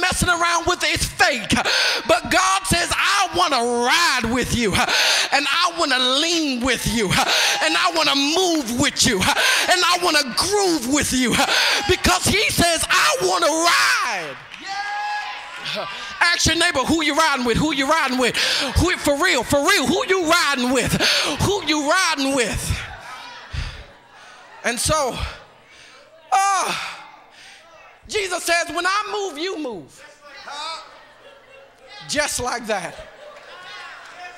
messing around with is fake. But God says, I want to ride with you, and I want to lean with you, and I want to move with you, and I want to groove with you, because he says, I want to ride. Ask your neighbor, who you riding with? Who you riding with? For real, who you riding with? Who you riding with? And so, Jesus says, when I move, you move. Just like that.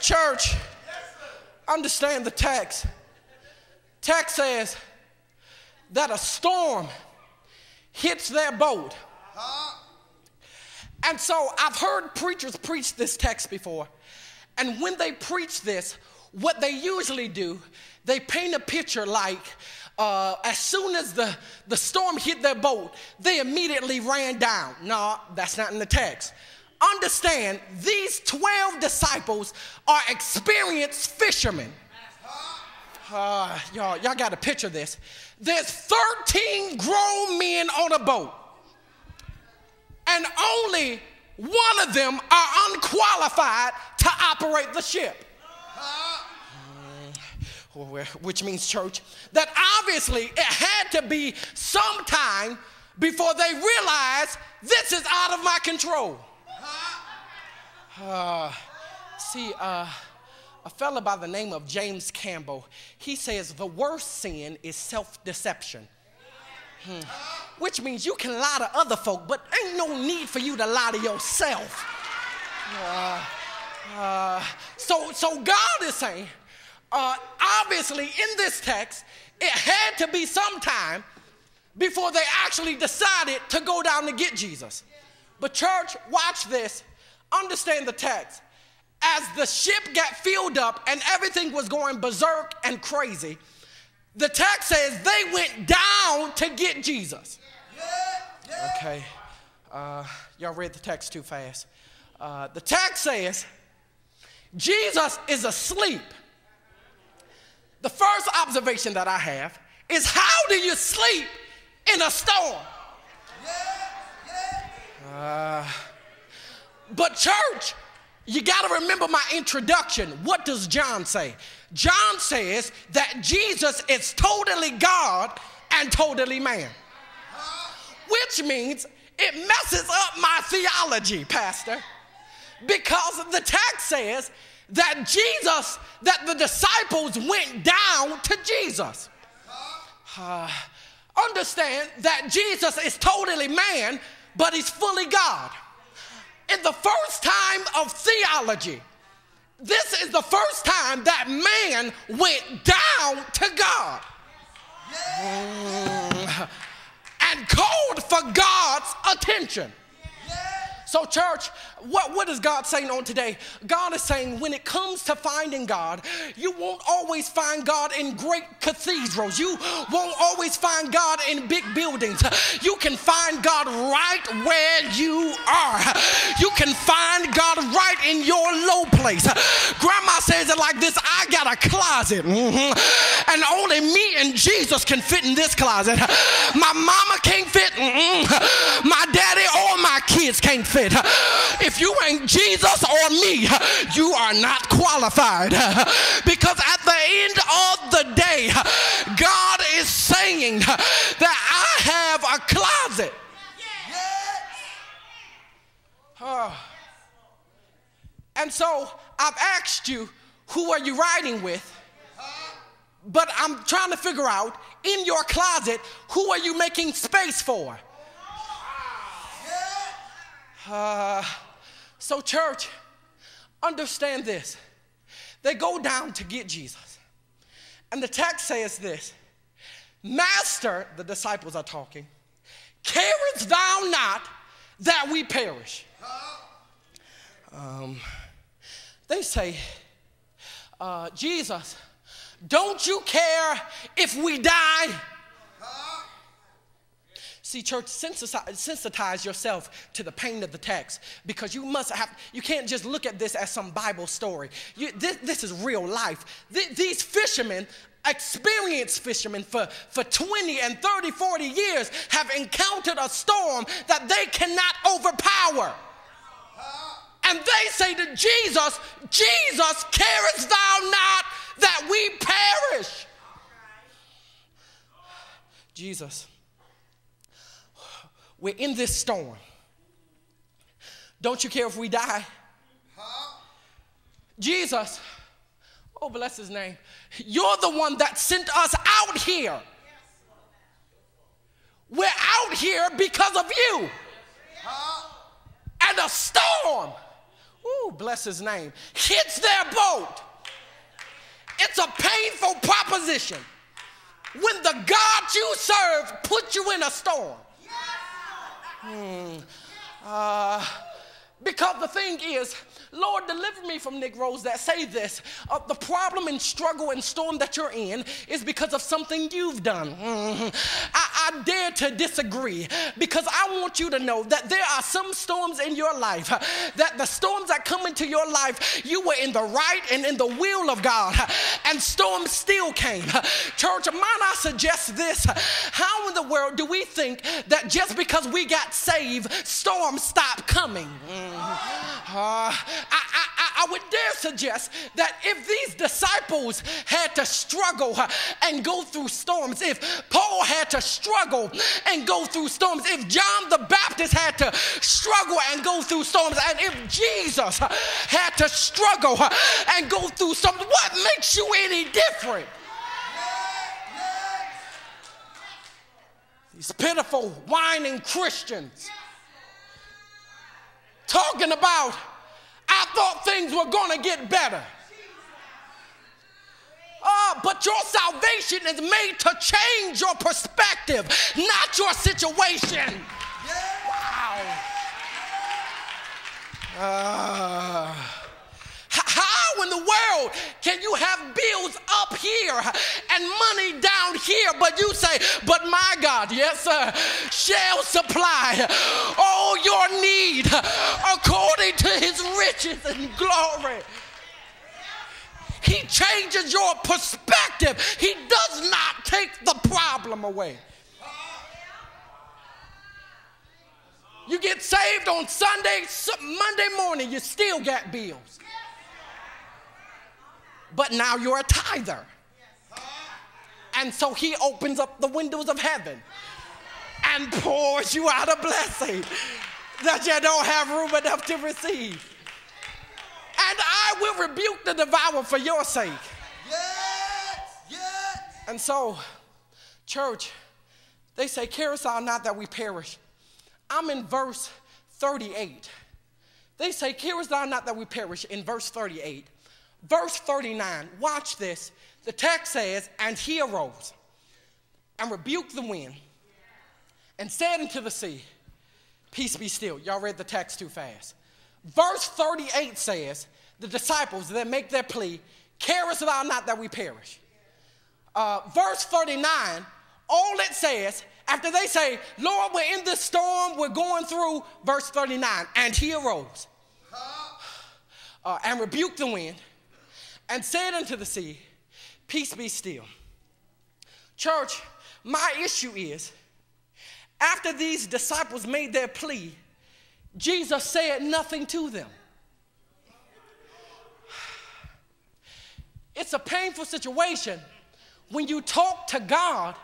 Church, understand the text. Text says that a storm hits their boat. And so I've heard preachers preach this text before. And when they preach this, what they usually do, they paint a picture like as soon as the storm hit their boat, they immediately ran down. No, that's not in the text. Understand, these 12 disciples are experienced fishermen. Y'all got to picture this. There's 13 grown men on a boat, and only one of them are unqualified to operate the ship. Which means, church, that obviously it had to be some time before they realized this is out of my control. A fella by the name of James Campbell, he says the worst sin is self-deception. Which means you can lie to other folk, but ain't no need for you to lie to yourself. So God is saying, obviously in this text, it had to be some time before they actually decided to go down to get Jesus. But church, watch this. Understand the text. As the ship got filled up and everything was going berserk and crazy, the text says they went down to get Jesus. Okay, y'all read the text too fast. The text says Jesus is asleep. The first observation that I have is, how do you sleep in a storm? But church, you got to remember my introduction. What does John say? John says that Jesus is totally God and totally man. Which means it messes up my theology, Pastor. Because the text says that the disciples went down to Jesus. Understand that Jesus is totally man, but he's fully God. In the first time of theology, this is the first time that man went down to God and called for God's attention. So church, what is God saying on today? God is saying when it comes to finding God, you won't always find God in great cathedrals. You won't always find God in big buildings. You can find God right where you are. You can find God right in your low place. Grandma says it like this: I got a closet, and only me and Jesus can fit in this closet. My mama can't fit, my daddy or my kids can't fit. If you ain't Jesus or me, you are not qualified. Because at the end of the day, God is saying that I have a closet. And so I've asked you, who are you riding with? But I'm trying to figure out, in your closet, who are you making space for? So church, understand this. They go down to get Jesus. And the text says this: Master, the disciples are talking, carest thou not that we perish? They say, Jesus, don't you care if we die? See, church, sensitize yourself to the pain of the text, because you can't just look at this as some Bible story. This is real life. These fishermen, experienced fishermen for 20 and 30, 40 years, have encountered a storm that they cannot overpower. And they say to Jesus, Jesus, carest thou not that we perish? Jesus, we're in this storm. Don't you care if we die? Jesus, oh, bless his name. You're the one that sent us out here. We're out here because of you. And a storm, oh, bless his name, hits their boat. It's a painful proposition when the God you serve puts you in a storm. Because the thing is, Lord, deliver me from Negroes that say this. The problem and struggle and storm that you're in is because of something you've done. I dare to disagree, because I want you to know that there are some storms in your life, that the storms that come into your life, you were in the right and in the will of God, and storms still came. Church, might I suggest this? How in the world do we think that just because we got saved, storms stop coming? I would dare suggest that if these disciples had to struggle and go through storms, if Paul had to struggle and go through storms, if John the Baptist had to struggle and go through storms, and if Jesus had to struggle and go through storms, what makes you any different? These pitiful, whining Christians talking about, I thought things were going to get better. But your salvation is made to change your perspective, not your situation. Wow. How in the world can you have bills up here and money down here, but you say, but my God, yes sir, shall supply all your need according to his riches and glory? He changes your perspective. He does not take the problem away. You get saved on Sunday, Monday morning, you still got bills. But now you're a tither. And so he opens up the windows of heaven and pours you out a blessing that you don't have room enough to receive. And I will rebuke the devourer for your sake. And so, church, they say, carest thou not that we perish. I'm in verse 38. They say, carest thou not that we perish, in verse 38. Verse 39, watch this. The text says, and he arose and rebuked the wind and said unto the sea, peace be still. Y'all read the text too fast. Verse 38 says, the disciples that make their plea, carest thou not that we perish. Verse 39, all it says, after they say, Lord, we're in this storm, we're going through, verse 39, and he arose and rebuked the wind and said unto the sea, peace be still. Church, my issue is, after these disciples made their plea, Jesus said nothing to them. It's a painful situation when you talk to God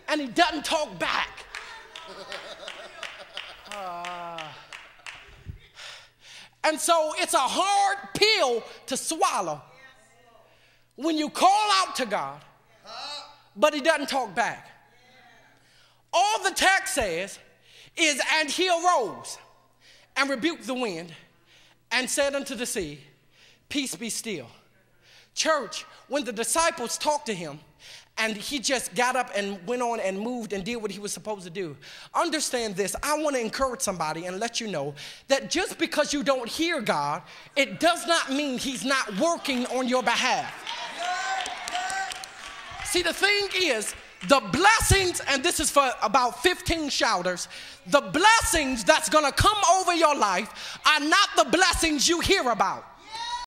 and he doesn't talk back. And so it's a hard pill to swallow when you call out to God, but he doesn't talk back. All the text says is, and he arose and rebuked the wind and said unto the sea, peace be still. Church, when the disciples talked to him and he just got up and went on and moved and did what he was supposed to do, understand this. I want to encourage somebody and let you know that just because you don't hear God, it does not mean he's not working on your behalf. See, the thing is, The blessings, and this is for about 15 shouters, the blessings that's going to come over your life are not the blessings you hear about.